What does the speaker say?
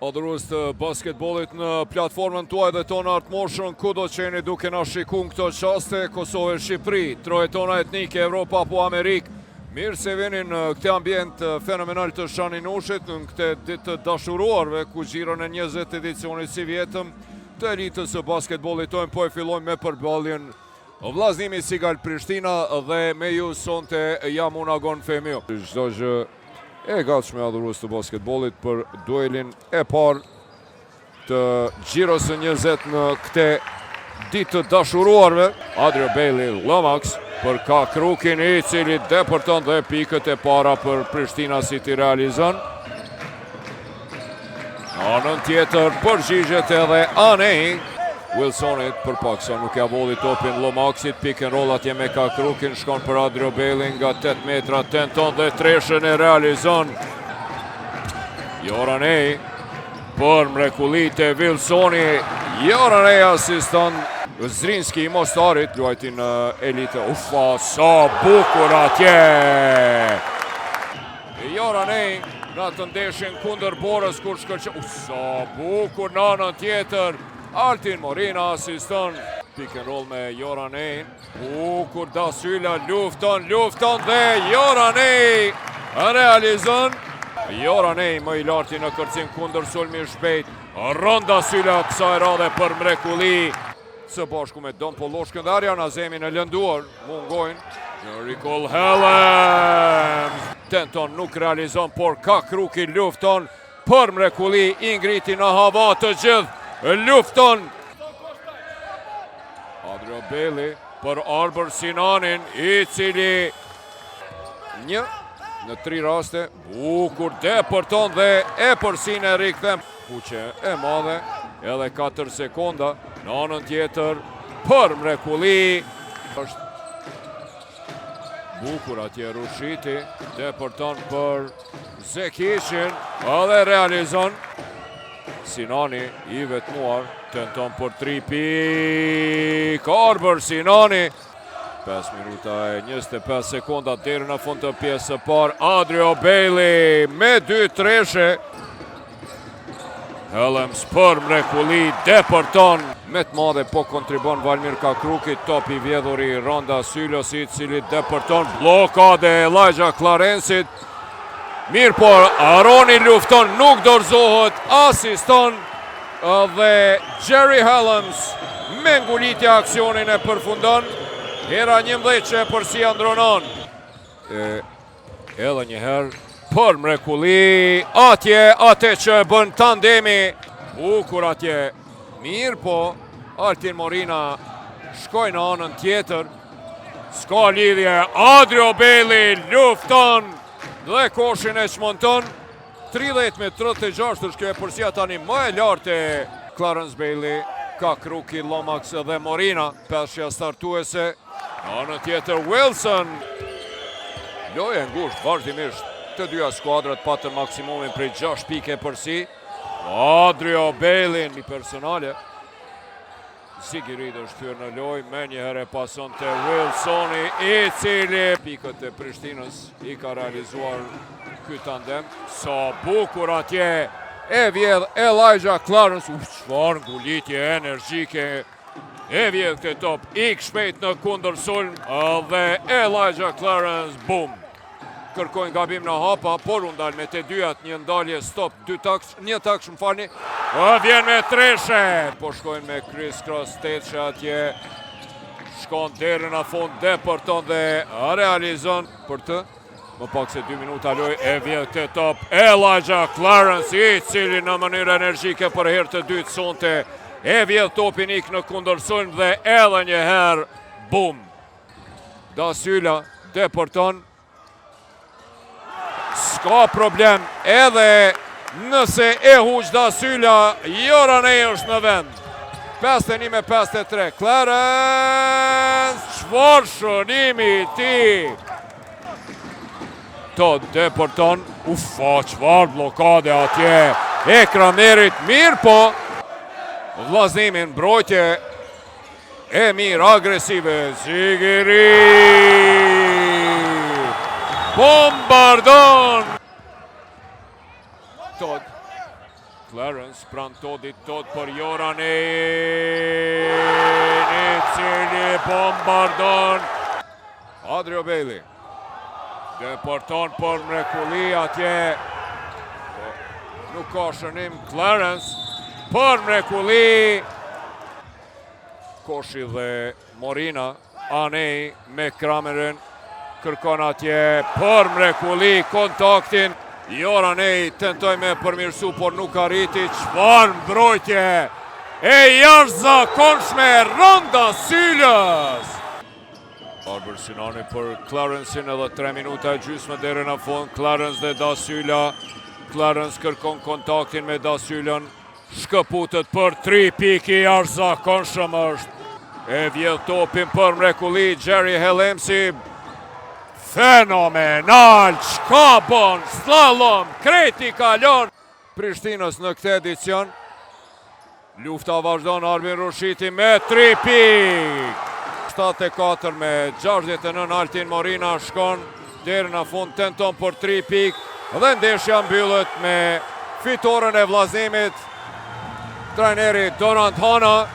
Adhurues të basketbollit në platformën tuaj dhe tonë Art Motion, ku do qeni duke na shikun këto qaste, Kosovë, Shqipëri, trojet tona etnike, Evropa apo Amerikë. Mirë se vini në këtë ambient fenomenal të Shaninushit, në këtë ditë të dashuruarve, ku xhiron e 20 edicionit si vjetëm të elitës së basketbollit tonë, po e fillojmë me përballjen vllazënimi Sigal Prishtina dhe me ju sonte jam unë Agon Femio. Çdo gjë e gatshme adhurues të basketbollit për duelin e parë të Xhiros së 20 në këtë ditë të dashuruarve. Adrio Bailey Lomax për Kak Rukin, i cili depërton dhe pikët e para për Prishtina si t'i realizon. Anën tjetër përgjigjet edhe Anej. Wilsonit për paksa nuk ja volli topin Lomaxit, pick and roll atje me Kak Rukin, shkon për Adrio Bailey nga 8 metra, tenton dhe treshën e realizon. Joranej për mrekullit e Wilsoni, Joranej asiston Zrinski i Mostarit, luajti në elite. Ufa, sa bukur atje! Joranej në të ndeshin kundër Borës kur shkërqe. Sa bukur në anën tjetër. Altin Morina asiston, pick and roll me Joranej. Bukur Dasyla lufton dhe Joranej realizon. Joranej më i larti në kërcim kundër sulmi shpejt. Ron Dasyla kësaj radhe për mrekulli. Së bashku me Don Poloshkën dhe Arjan Azemi në lënduar, mungojnë. Jericho Helms tenton, nuk realizon, por Kak Ruki lufton për mrekulli, ingriti në hava të gjithë. Lufton Adrio Bailey për Arbër Sinanin, i cili një në 3 raste bukur depërton dhe e përsin e rikëthem. Kuqe e madhe, edhe 4 sekonda në anën tjetër për mrekulli. Bukur atje Rushiti, depërton për Zekishin edhe realizon. Sinani i vetmuar, tenton për 3 pik, Arbër Sinani. 5 minuta e 25 sekonda deri në fund të pjesës së parë. Adrio Bailey me 2 treshe. Helms për mrekulli, depërton. Me të madhe po kontribon Valmir Kak Ruki, top i vjedhur i Ronda Sylos, i cili depërton. Blokade Elijah Clarensit. Mirë por, Aroni lufton, nuk dorëzohet, asiston dhe Jerry Helms me ngulitje aksionin e përfundon. Hera 11 që përsi andronon. Edhe njëherë për mrekulli, atje që bën tandemi. Bukur atje, mirë po, Altin Morina shkoj në anën tjetër. Ska lidhje, Adrio Bailey lufton. Dhe koshin e çmonton. 30-36 është kjo e përsia tani më e lartë e Clarence Bailey, Kak Ruki, Lomax dhe Morina. Peshja startuese. Në tjetër Wilson. Loje ngusht, vazhdimisht të dyja skuadrat patën maksimumin prej 6 pike përsi. Adrio Bailey një personale. Sigirid është tyrë në loj, me njëherë pason të Wilsoni, i cili pikët e Prishtinës i ka realizuar ky tandem. Sa bukur atje e vjedh Elijah Clarence. Çfarë ngulitje energjike e vjedh këtë top, ik shpejt në kundër sulm dhe Elijah Clarence, bum. Kërkojnë gabim në hapa, por unë dalë me të dyat, një ndalje stop, një taksh më falni. Vjen me treshe. Po shkojnë me Chris Cross, Tetche atje. Shkon deri në fund, depërton dhe realizon për të. Më pak se 2 minuta loj, e vjen të top. Elijah Clarence, i cili në mënyrë energjike për herë të dytë sonte. E vjen topin ik në kundër sulm dhe edhe një herë, bum. Dasyla depërton. Ska problem, edhe nëse e huq Dasyla, Joranej është në vend. 51-53, Clarence, çfarë shënimi ti? Todd depërton, ufa, çfarë blokade atje. E Kramerit, mirë po. Vllaznimin, mbrojtje e mirë, agresive, Zigiri. Bombardon! Todd Clarence pran Todit, Tod për Joranin, i cili bombardon. Adrio Bailey deporton për mrekulli atje. Nuk ka shënim. Clarence për mrekulli. Koshi dhe Morina. Anej me Kramerin. Kërkon atje për mrekulli kontaktin. Joranej tentoj me përmirësu, por nuk arriti. Çfarë mbrojtje e jashtëzakonshme Randa Syllës. Arber Sinani për Clarencein, edhe 3 minuta e gjysmë deri në fund. Clarence dhe Da Sylla. Clarence kërkon kontaktin me Da Syllën. Shkëputet për 3 piki, jashtëzakonshëm është. E vjedh topin për mrekulli Jerry Hellemsi. Fenomenal, çka bën, slalom, kreti kalon. Prishtinës në këtë edicion. Lufta vazhdon, Arbin Rushiti me 3 pik. 74 me 69, Altin Morina shkon deri në fund, tenton për 3 pik dhe ndeshja mbyllet me fitoren e vllazimit. Trajneri Donald Hana